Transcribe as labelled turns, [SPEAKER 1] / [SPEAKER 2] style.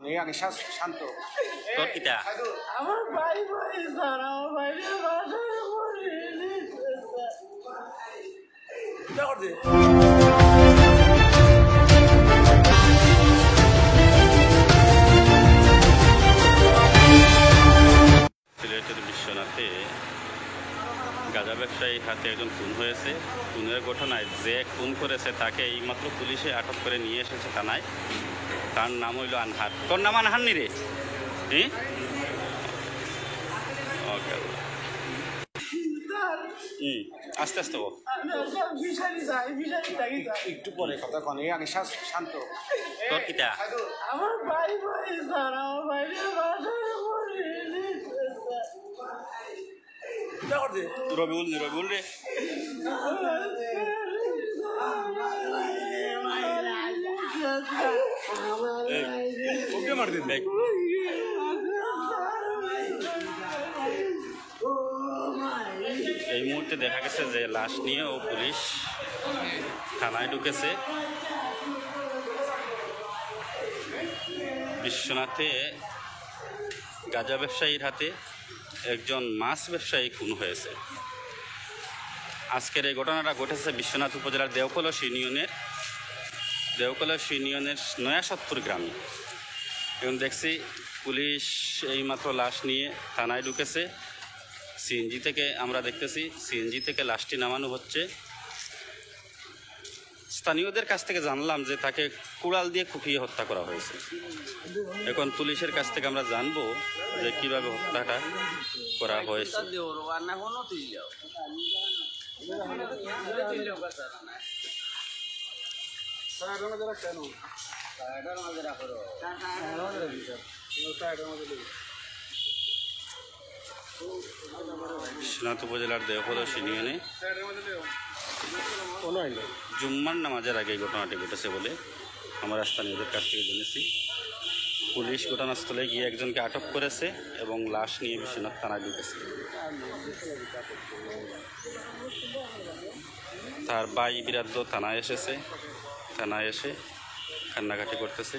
[SPEAKER 1] এই আগে শান্ত
[SPEAKER 2] তোর কিটা
[SPEAKER 3] আমার ভাই ভাই স্যার আমার ভাইয়ের বাসায় পড়ে
[SPEAKER 2] সিলেটের বিশ্বনাথে গাঁজা ব্যবসায়ীর হাতে একজন খুন হয়েছে। খুনের ঘটনায় যে খুন করেছে তাকে এইমাত্র পুলিশে আটক করে নিয়ে এসেছে থানায়। তার নাম হইল আনহার। তোর নাম আনহার নি রে? ওকে, আস্তে আস্তে বল।
[SPEAKER 1] একটু পরে কথা কন এই আগে শান্ত
[SPEAKER 2] তোর কিটা
[SPEAKER 3] আমার ভাই ভাই স্যার আমার ভাইয়ের বাসায় পড়ে
[SPEAKER 2] রবিউল রে
[SPEAKER 1] ওকে মার দিন
[SPEAKER 2] দেখ, এই মুহূর্তে দেখা গেছে যে লাশ নিয়ে ও পুলিশ থানায় ঢুকেছে। বিশ্বনাথে গাঁজা ব্যবসায়ীর হাতে একজন মাছ ব্যবসায়ী খুন হয়েছে। আজকের এই ঘটনাটা ঘটেছে বিশ্বনাথ উপজেলার দেওকলস ইউনিয়নের নয়াসতপুর গ্রামে। এখন দেখছি পুলিশ এইমাত্র লাশ নিয়ে থানায় ঢুকেছে। সিএনজি থেকে আমরা দেখতেছি সিএনজি থেকে লাশটি নামানো হচ্ছে। স্থানীয়দের কাছ থেকে জানলাম যে তাকে কুড়াল দিয়ে কুপিয়ে হত্যা করা হয়েছে। এখন পুলিশের কাছ থেকে আমরা জানবো যে কিভাবে হত্যাটা করা হয়েছে। বিশ্বনাথ উপজেলার দেওকলস ইউনিয়নে জুম্মার নামাজের আগে এই ঘটনাটি ঘটেছে বলে আমরা স্থানীয়দের কাছ থেকে জেনেছি। পুলিশ ঘটনাস্থলে গিয়ে একজনকে আটক করেছে এবং লাশ নিয়ে বিশ্বনাথ থানায় ঢুকেছে। তার ভাই বিরাদ্দ থানায় এসে কান্নাকাটি করতেছে।